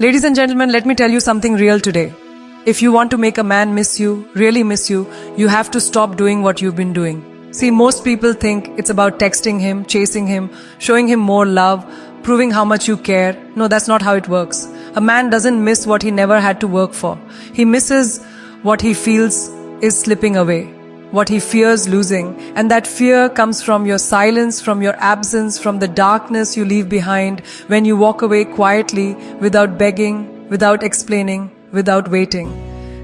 Ladies and gentlemen, let me tell you something real today. If you want to make a man miss you, really miss you, you have to stop doing what you've been doing. See, most people think it's about texting him, chasing him, showing him more love, proving how much you care. No, that's not how it works. A man doesn't miss what he never had to work for. He misses what he feels is slipping away, what he fears losing. And that fear comes from your silence, from your absence, from the darkness you leave behind when you walk away quietly, without begging, without explaining, without waiting.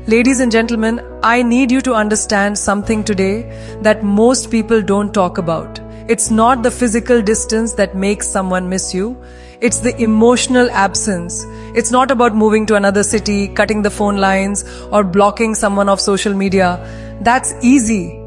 Ladies and gentlemen, I need you to understand something today that most people don't talk about. It's not the physical distance that makes someone miss you. It's the emotional absence. It's not about moving to another city, cutting the phone lines, or blocking someone off social media. That's easy.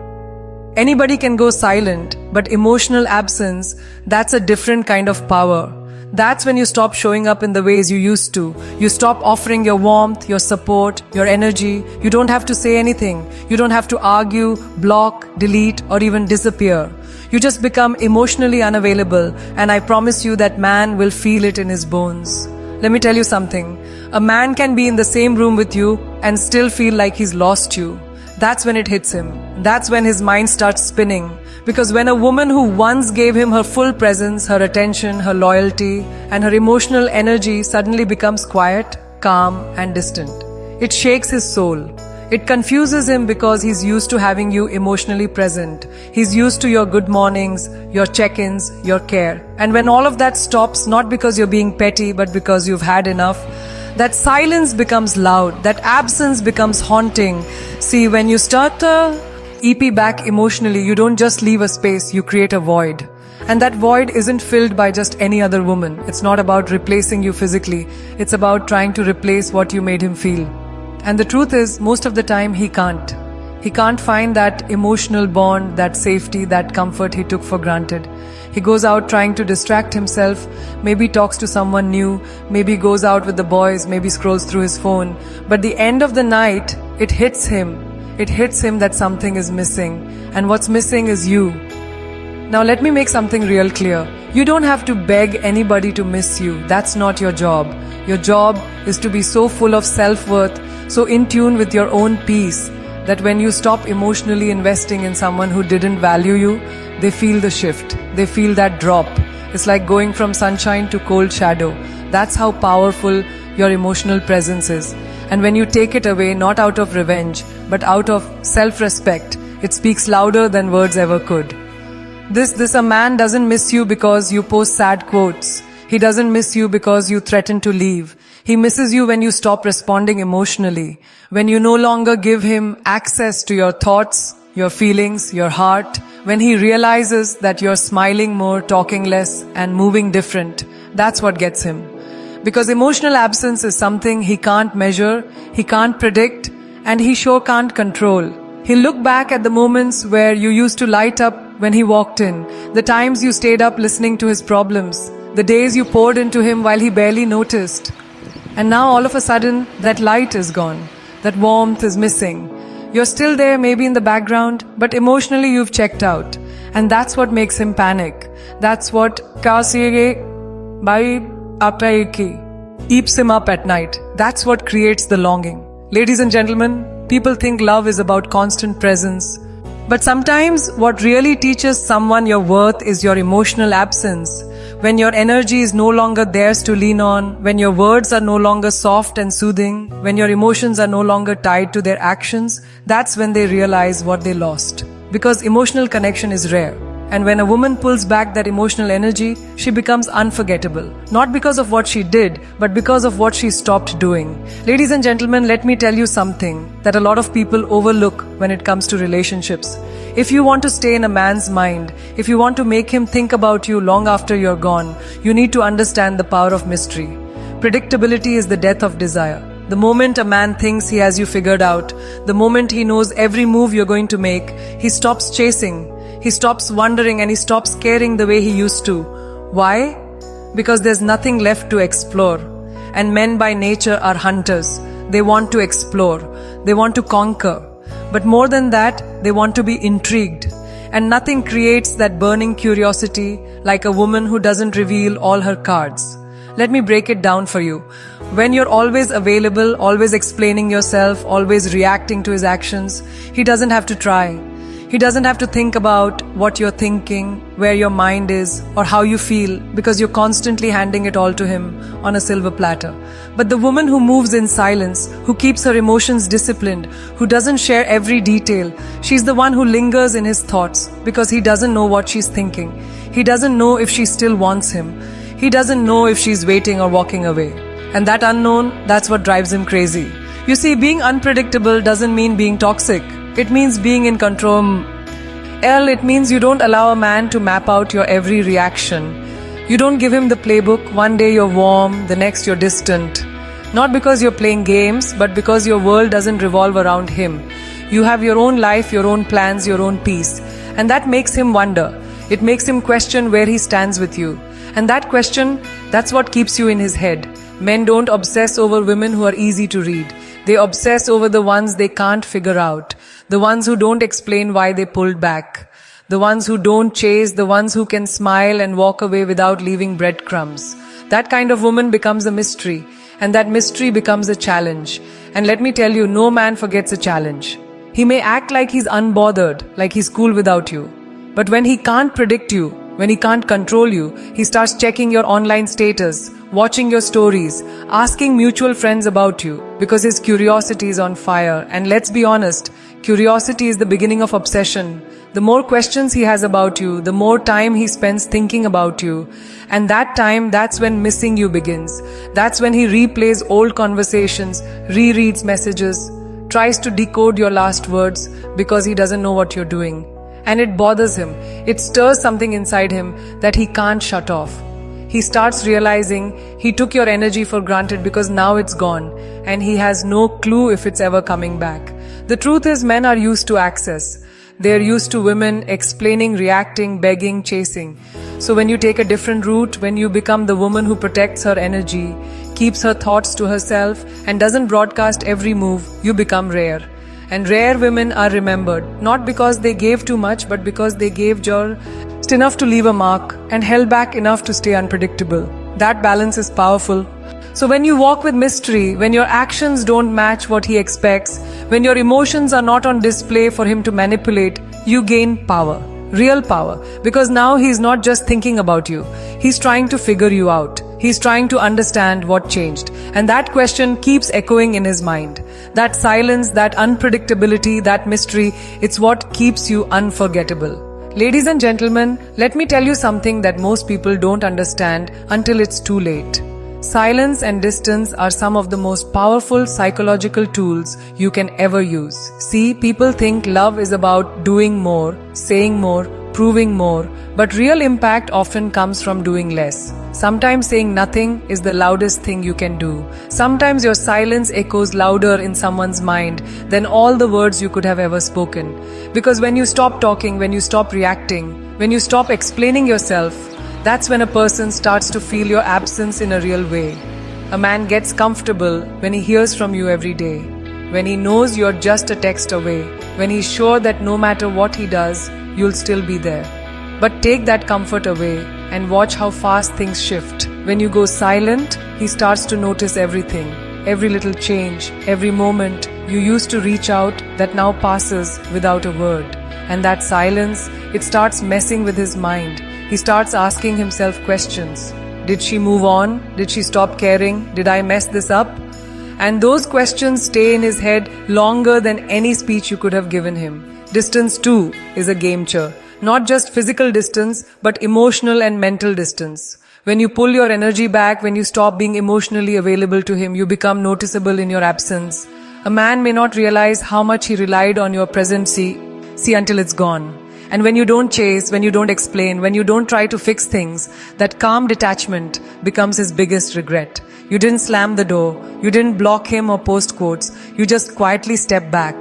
Anybody can go silent, but emotional absence, that's a different kind of power. That's when you stop showing up in the ways you used to. You stop offering your warmth, your support, your energy. You don't have to say anything. You don't have to argue, block, delete, or even disappear. You just become emotionally unavailable, and I promise you that man will feel it in his bones. Let me tell you something. A man can be in the same room with you and still feel like he's lost you. That's when it hits him. That's when his mind starts spinning. Because when a woman who once gave him her full presence, her attention, her loyalty, and her emotional energy suddenly becomes quiet, calm, and distant, it shakes his soul. It confuses him because he's used to having you emotionally present. He's used to your good mornings, your check-ins, your care. And when all of that stops, not because you're being petty, but because you've had enough, that silence becomes loud, that absence becomes haunting. See, when you start the EP back emotionally, you don't just leave a space, you create a void. And that void isn't filled by just any other woman. It's not about replacing you physically. It's about trying to replace what you made him feel. And the truth is, most of the time he can't. He can't find that emotional bond, that safety, that comfort he took for granted. He goes out trying to distract himself, maybe talks to someone new, maybe goes out with the boys, maybe scrolls through his phone. But the end of the night, it hits him. It hits him that something is missing. And what's missing is you. Now let me make something real clear. You don't have to beg anybody to miss you. That's not your job. Your job is to be so full of self-worth, so in tune with your own peace, that when you stop emotionally investing in someone who didn't value you, they feel the shift. They feel that drop. It's like going from sunshine to cold shadow. That's how powerful your emotional presence is. And when you take it away, not out of revenge, but out of self-respect, it speaks louder than words ever could. A man doesn't miss you because you post sad quotes. He doesn't miss you because you threaten to leave. He misses you when you stop responding emotionally, when you no longer give him access to your thoughts, your feelings, your heart, when he realizes that you're smiling more, talking less, and moving different. That's what gets him. Because emotional absence is something he can't measure, he can't predict, and he sure can't control. He'll look back at the moments where you used to light up when he walked in, the times you stayed up listening to his problems, the days you poured into him while he barely noticed. And now all of a sudden, that light is gone. That warmth is missing. You're still there, maybe in the background, but emotionally you've checked out. And that's what makes him panic. That's what keeps him up at night. That's what creates the longing. Ladies and gentlemen, people think love is about constant presence. But sometimes what really teaches someone your worth is your emotional absence. When your energy is no longer theirs to lean on, when your words are no longer soft and soothing, when your emotions are no longer tied to their actions, that's when they realize what they lost. Because emotional connection is rare. And when a woman pulls back that emotional energy, she becomes unforgettable. Not because of what she did, but because of what she stopped doing. Ladies and gentlemen, let me tell you something that a lot of people overlook when it comes to relationships. If you want to stay in a man's mind, if you want to make him think about you long after you're gone, you need to understand the power of mystery. Predictability is the death of desire. The moment a man thinks he has you figured out, the moment he knows every move you're going to make, he stops chasing. He stops wondering and he stops caring the way he used to. Why? Because there's nothing left to explore. And men by nature are hunters. They want to explore. They want to conquer. But more than that, they want to be intrigued. And nothing creates that burning curiosity like a woman who doesn't reveal all her cards. Let me break it down for you. When you're always available, always explaining yourself, always reacting to his actions, he doesn't have to try. He doesn't have to think about what you're thinking, where your mind is, or how you feel, because you're constantly handing it all to him on a silver platter. But the woman who moves in silence, who keeps her emotions disciplined, who doesn't share every detail, she's the one who lingers in his thoughts because he doesn't know what she's thinking. He doesn't know if she still wants him. He doesn't know if she's waiting or walking away. And that unknown, that's what drives him crazy. You see, being unpredictable doesn't mean being toxic. It means being in control. It means you don't allow a man to map out your every reaction. You don't give him the playbook. One day you're warm, the next you're distant. Not because you're playing games, but because your world doesn't revolve around him. You have your own life, your own plans, your own peace. And that makes him wonder. It makes him question where he stands with you. And that question, that's what keeps you in his head. Men don't obsess over women who are easy to read. They obsess over the ones they can't figure out. The ones who don't explain why they pulled back. The ones who don't chase, the ones who can smile and walk away without leaving breadcrumbs. That kind of woman becomes a mystery, and that mystery becomes a challenge. And let me tell you, no man forgets a challenge. He may act like he's unbothered, like he's cool without you. But when he can't predict you, when he can't control you, he starts checking your online status, watching your stories, asking mutual friends about you, because his curiosity is on fire. And let's be honest, curiosity is the beginning of obsession. The more questions he has about you, the more time he spends thinking about you. And that time, that's when missing you begins. That's when he replays old conversations, rereads messages, tries to decode your last words because he doesn't know what you're doing. And it bothers him. It stirs something inside him that he can't shut off. He starts realizing he took your energy for granted because now it's gone, and he has no clue if it's ever coming back. The truth is, men are used to access. They're used to women explaining, reacting, begging, chasing. So when you take a different route, when you become the woman who protects her energy, keeps her thoughts to herself, and doesn't broadcast every move, you become rare. And rare women are remembered, not because they gave too much, but because they gave just enough to leave a mark and held back enough to stay unpredictable. That balance is powerful. So when you walk with mystery, when your actions don't match what he expects, when your emotions are not on display for him to manipulate, you gain power. Real power. Because now he's not just thinking about you. He's trying to figure you out. He's trying to understand what changed. And that question keeps echoing in his mind. That silence, that unpredictability, that mystery, it's what keeps you unforgettable. Ladies and gentlemen, let me tell you something that most people don't understand until it's too late. Silence and distance are some of the most powerful psychological tools you can ever use. See, people think love is about doing more, saying more, proving more, but real impact often comes from doing less. Sometimes saying nothing is the loudest thing you can do. Sometimes your silence echoes louder in someone's mind than all the words you could have ever spoken. Because when you stop talking, when you stop reacting, when you stop explaining yourself, that's when a person starts to feel your absence in a real way. A man gets comfortable when he hears from you every day, when he knows you're just a text away, when he's sure that no matter what he does, you'll still be there. But take that comfort away and watch how fast things shift. When you go silent, he starts to notice everything, every little change, every moment you used to reach out that now passes without a word. And that silence, it starts messing with his mind. He starts asking himself questions. Did she move on? Did she stop caring? Did I mess this up? And those questions stay in his head longer than any speech you could have given him. Distance too is a game changer. Not just physical distance, but emotional and mental distance. When you pull your energy back, when you stop being emotionally available to him, you become noticeable in your absence. A man may not realize how much he relied on your presence, see until it's gone. And when you don't chase, when you don't explain, when you don't try to fix things, that calm detachment becomes his biggest regret. You didn't slam the door, you didn't block him or post quotes, you just quietly step back.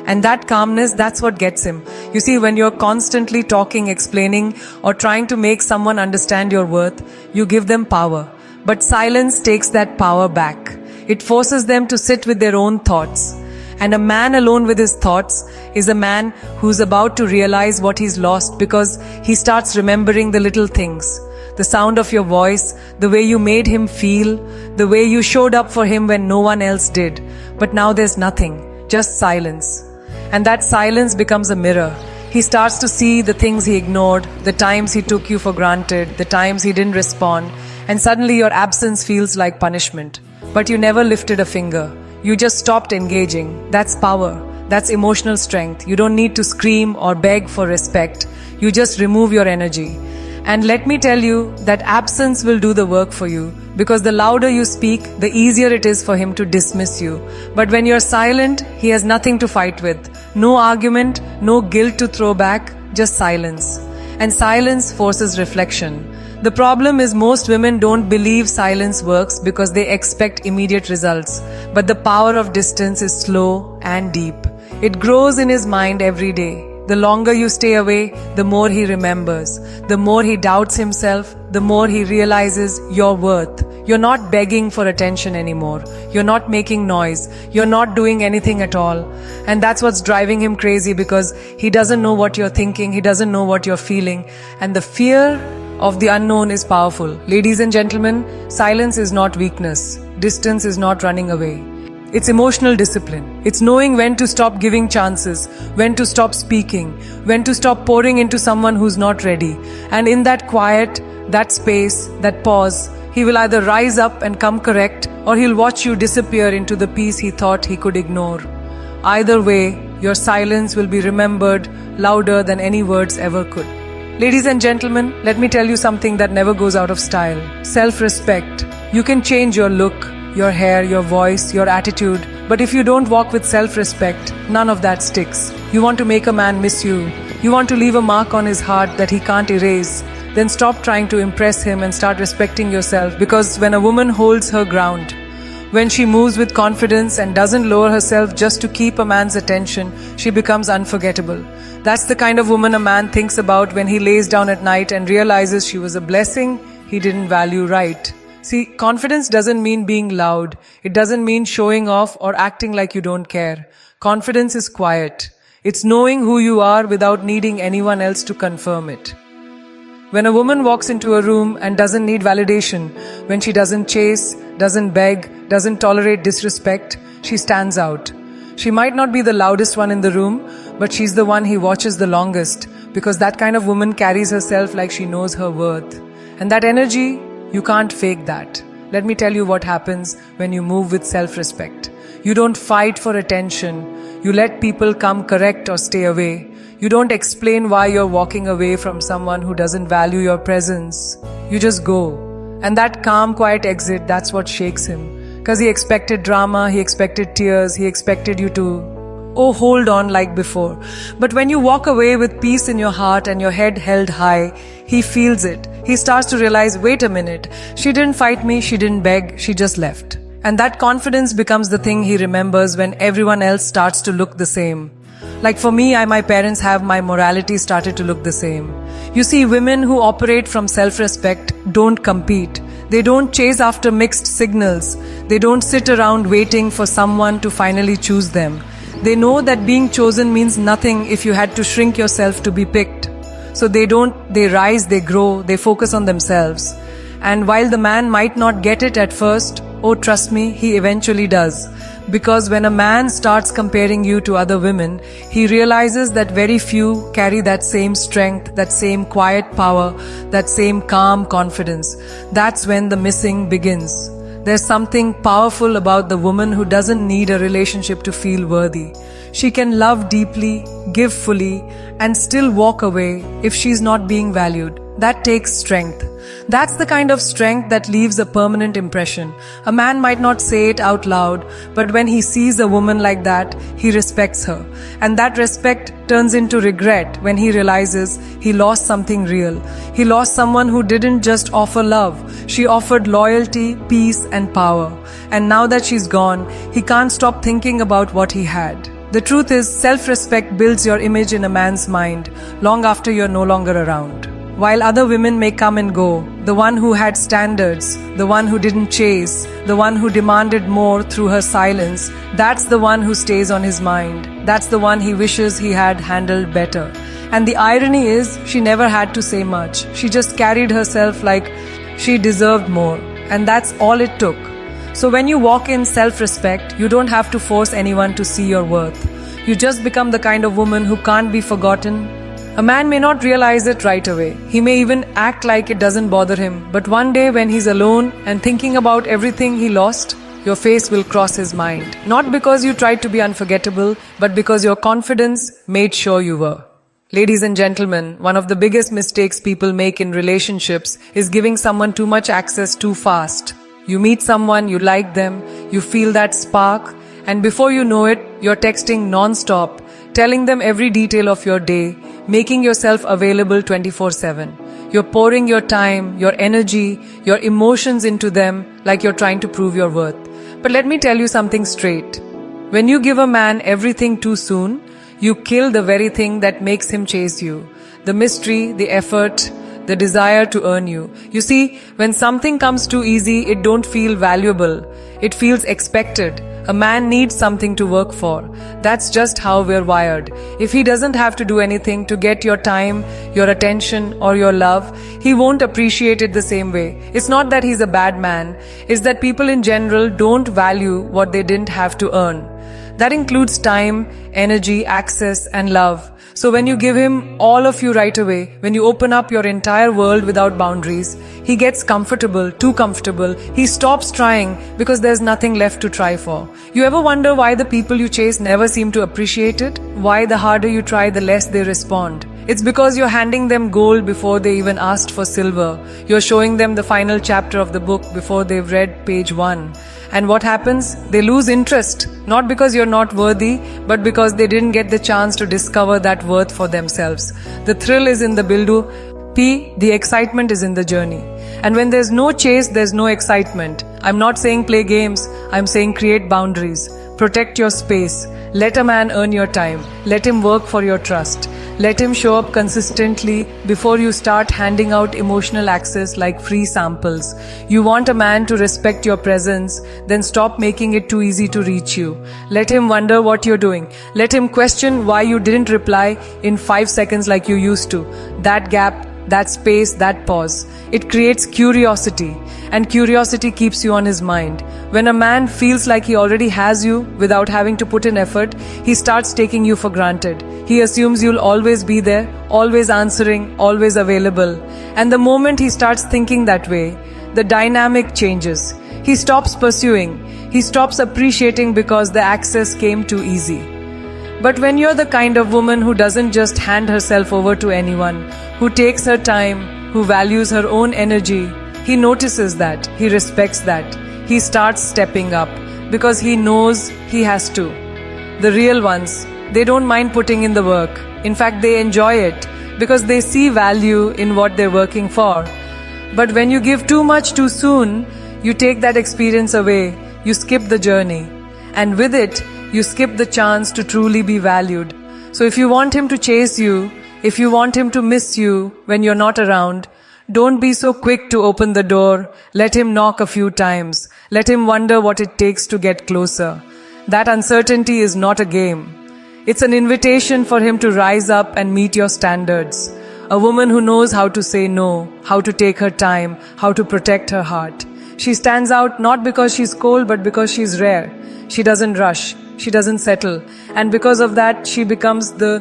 And that calmness, that's what gets him. You see, when you're constantly talking, explaining, or trying to make someone understand your worth, you give them power. But silence takes that power back. It forces them to sit with their own thoughts. And a man alone with his thoughts is a man who's about to realize what he's lost because he starts remembering the little things. the sound of your voice, the way you made him feel, the way you showed up for him when no one else did. But now there's nothing, just silence. And that silence becomes a mirror. He starts to see the things he ignored, the times he took you for granted, the times he didn't respond, and suddenly your absence feels like punishment. But you never lifted a finger. You just stopped engaging. That's power. That's emotional strength. You don't need to scream or beg for respect. You just remove your energy. And let me tell you that absence will do the work for you, because the louder you speak, the easier it is for him to dismiss you. But when you're silent, he has nothing to fight with. No argument, no guilt to throw back, just silence. And silence forces reflection. The problem is most women don't believe silence works because they expect immediate results. But the power of distance is slow and deep. It grows in his mind every day. The longer you stay away, the more he remembers. The more he doubts himself, the more he realizes your worth. You're not begging for attention anymore. You're not making noise. You're not doing anything at all. And that's what's driving him crazy, because he doesn't know what you're thinking. He doesn't know what you're feeling. And the fear of the unknown is powerful. Ladies and gentlemen, silence is not weakness. Distance is not running away. It's emotional discipline. It's knowing when to stop giving chances, when to stop speaking, when to stop pouring into someone who's not ready. And in that quiet, that space, that pause, he will either rise up and come correct, or he'll watch you disappear into the peace he thought he could ignore. Either way, your silence will be remembered louder than any words ever could. Ladies and gentlemen, let me tell you something that never goes out of style. Self-respect. You can change your look, your hair, your voice, your attitude, but if you don't walk with self-respect, none of that sticks. You want to make a man miss you. You want to leave a mark on his heart that he can't erase. Then stop trying to impress him and start respecting yourself, because when a woman holds her ground, when she moves with confidence and doesn't lower herself just to keep a man's attention, she becomes unforgettable. That's the kind of woman a man thinks about when he lays down at night and realizes she was a blessing he didn't value right. See, confidence doesn't mean being loud. It doesn't mean showing off or acting like you don't care. Confidence is quiet. It's knowing who you are without needing anyone else to confirm it. When a woman walks into a room and doesn't need validation, when she doesn't chase, doesn't beg, doesn't tolerate disrespect, she stands out. She might not be the loudest one in the room, but she's the one he watches the longest, because that kind of woman carries herself like she knows her worth. And that energy, you can't fake that. Let me tell you what happens when you move with self-respect. You don't fight for attention. You let people come correct or stay away. You don't explain why you're walking away from someone who doesn't value your presence. You just go. And that calm, quiet exit, that's what shakes him. Because he expected drama, he expected tears, he expected you to, hold on like before. But when you walk away with peace in your heart and your head held high, he feels it. He starts to realize, wait a minute, she didn't fight me, she didn't beg, she just left. And that confidence becomes the thing he remembers when everyone else starts to look the same. Like for me, my parents have my morality started to look the same. You see, women who operate from self-respect don't compete. They don't chase after mixed signals. They don't sit around waiting for someone to finally choose them. They know that being chosen means nothing if you had to shrink yourself to be picked. So they rise, they grow, they focus on themselves. And while the man might not get it at first, trust me, he eventually does. Because when a man starts comparing you to other women, he realizes that very few carry that same strength, that same quiet power, that same calm confidence. That's when the missing begins. There's something powerful about the woman who doesn't need a relationship to feel worthy. She can love deeply, give fully, and still walk away if she's not being valued. That takes strength. That's the kind of strength that leaves a permanent impression. A man might not say it out loud, but when he sees a woman like that, he respects her. And that respect turns into regret when he realizes he lost something real. He lost someone who didn't just offer love. She offered loyalty, peace, and power. And now that she's gone, he can't stop thinking about what he had. The truth is, self-respect builds your image in a man's mind long after you're no longer around. While other women may come and go, the one who had standards, the one who didn't chase, the one who demanded more through her silence, that's the one who stays on his mind. That's the one he wishes he had handled better. And the irony is, she never had to say much. She just carried herself like she deserved more. And that's all it took. So when you walk in self-respect, you don't have to force anyone to see your worth. You just become the kind of woman who can't be forgotten. A man may not realize it right away. He may even act like it doesn't bother him. But one day when he's alone and thinking about everything he lost, your face will cross his mind. Not because you tried to be unforgettable, but because your confidence made sure you were. Ladies and gentlemen, one of the biggest mistakes people make in relationships is giving someone too much access too fast. You meet someone, you like them, you feel that spark, and before you know it, you're texting non-stop, telling them every detail of your day, making yourself available 24/7. You're pouring your time, your energy, your emotions into them like you're trying to prove your worth. But let me tell you something straight. When you give a man everything too soon, you kill the very thing that makes him chase you. The mystery, the effort, the desire to earn you. You see, when something comes too easy, it don't feel valuable. It feels expected. A man needs something to work for. That's just how we're wired. If he doesn't have to do anything to get your time, your attention, or your love, he won't appreciate it the same way. It's not that he's a bad man. It's that people in general don't value what they didn't have to earn. That includes time, energy, access, and love. So when you give him all of you right away, when you open up your entire world without boundaries, he gets comfortable, too comfortable. He stops trying because there's nothing left to try for. You ever wonder why the people you chase never seem to appreciate it? Why the harder you try, the less they respond? It's because you're handing them gold before they even asked for silver. You're showing them the final chapter of the book before they've read page 1. And what happens? They lose interest, not because you're not worthy, but because they didn't get the chance to discover that worth for themselves. The thrill is in the bildu, the excitement is in the journey. And when there's no chase, there's no excitement. I'm not saying play games, I'm saying create boundaries. Protect your space. Let a man earn your time. Let him work for your trust. Let him show up consistently before you start handing out emotional access like free samples. You want a man to respect your presence, then stop making it too easy to reach you. Let him wonder what you're doing. Let him question why you didn't reply in 5 seconds like you used to. That gap, that space, that pause. It creates curiosity, and curiosity keeps you on his mind. When a man feels like he already has you without having to put in effort, he starts taking you for granted. He assumes you'll always be there, always answering, always available. And the moment he starts thinking that way, the dynamic changes. He stops pursuing. He stops appreciating because the access came too easy. But when you're the kind of woman who doesn't just hand herself over to anyone, who takes her time, who values her own energy, he notices that, he respects that. He starts stepping up because he knows he has to. The real ones, they don't mind putting in the work. In fact, they enjoy it because they see value in what they're working for. But when you give too much too soon, you take that experience away. You skip the journey. And with it, you skip the chance to truly be valued. So if you want him to chase you, if you want him to miss you when you're not around, don't be so quick to open the door. Let him knock a few times. Let him wonder what it takes to get closer. That uncertainty is not a game. It's an invitation for him to rise up and meet your standards. A woman who knows how to say no, how to take her time, how to protect her heart. She stands out not because she's cold, but because she's rare. She doesn't rush. She doesn't settle. And because of that, she becomes the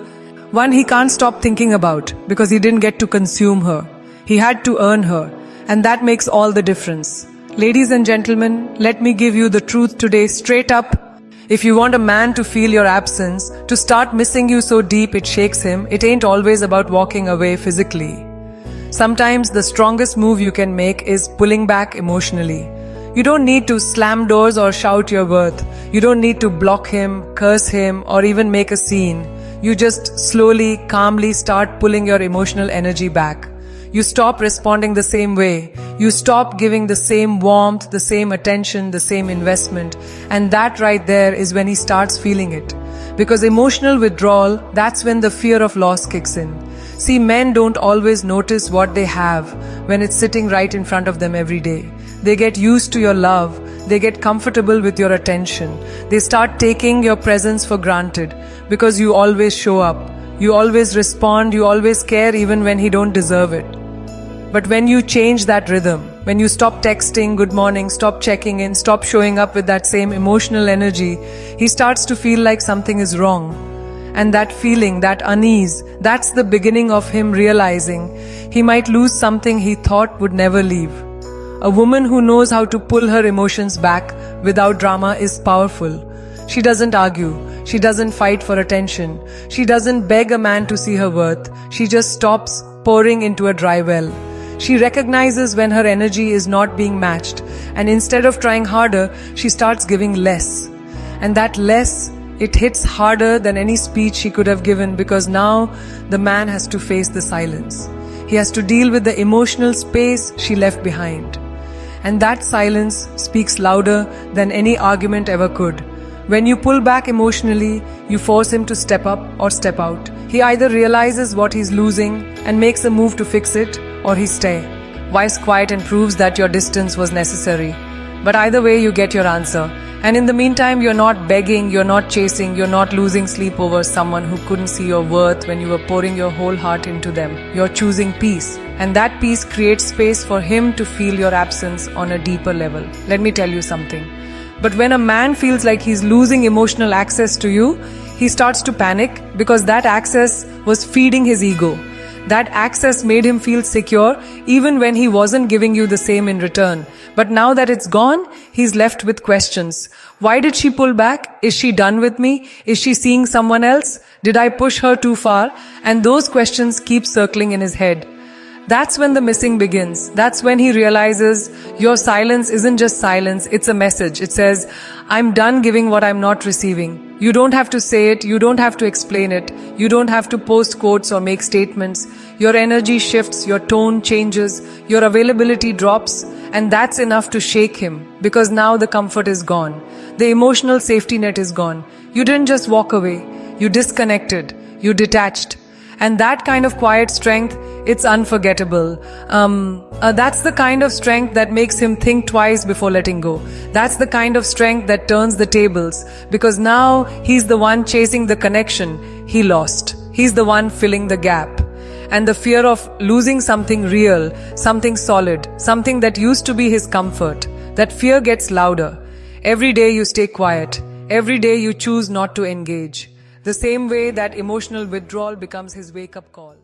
one he can't stop thinking about because he didn't get to consume her. He had to earn her. And that makes all the difference. Ladies and gentlemen, let me give you the truth today straight up. If you want a man to feel your absence, to start missing you so deep it shakes him, it ain't always about walking away physically. Sometimes the strongest move you can make is pulling back emotionally. You don't need to slam doors or shout your worth. You don't need to block him, curse him, or even make a scene. You just slowly, calmly start pulling your emotional energy back. You stop responding the same way. You stop giving the same warmth, the same attention, the same investment. And that right there is when he starts feeling it. Because emotional withdrawal, that's when the fear of loss kicks in. See, men don't always notice what they have when it's sitting right in front of them every day. They get used to your love. They get comfortable with your attention. They start taking your presence for granted because you always show up. You always respond. You always care even when he don't deserve it. But when you change that rhythm, when you stop texting good morning, stop checking in, stop showing up with that same emotional energy, he starts to feel like something is wrong. And that feeling, that unease, that's the beginning of him realizing he might lose something he thought would never leave. A woman who knows how to pull her emotions back without drama is powerful. She doesn't argue. She doesn't fight for attention. She doesn't beg a man to see her worth. She just stops pouring into a dry well. She recognizes when her energy is not being matched, and instead of trying harder, she starts giving less. And that less, it hits harder than any speech she could have given, because now the man has to face the silence. He has to deal with the emotional space she left behind. And that silence speaks louder than any argument ever could. When you pull back emotionally, you force him to step up or step out. He either realizes what he's losing and makes a move to fix it, or he stays. Wise quiet and proves that your distance was necessary. But either way, you get your answer. And in the meantime, you're not begging, you're not chasing, you're not losing sleep over someone who couldn't see your worth when you were pouring your whole heart into them. You're choosing peace. And that peace creates space for him to feel your absence on a deeper level. Let me tell you something. But when a man feels like he's losing emotional access to you, he starts to panic because that access was feeding his ego. That access made him feel secure even when he wasn't giving you the same in return. But now that it's gone, he's left with questions. Why did she pull back? Is she done with me? Is she seeing someone else? Did I push her too far? And those questions keep circling in his head. That's when the missing begins. That's when he realizes your silence isn't just silence, it's a message. It says, I'm done giving what I'm not receiving. You don't have to say it, you don't have to explain it, you don't have to post quotes or make statements. Your energy shifts, your tone changes, your availability drops, and that's enough to shake him, because now the comfort is gone. The emotional safety net is gone. You didn't just walk away, you disconnected, you detached. And that kind of quiet strength, it's unforgettable. That's the kind of strength that makes him think twice before letting go. That's the kind of strength that turns the tables, because now he's the one chasing the connection he lost. He's the one filling the gap. And the fear of losing something real, something solid, something that used to be his comfort, that fear gets louder. Every day you stay quiet. Every day you choose not to engage. The same way that emotional withdrawal becomes his wake-up call.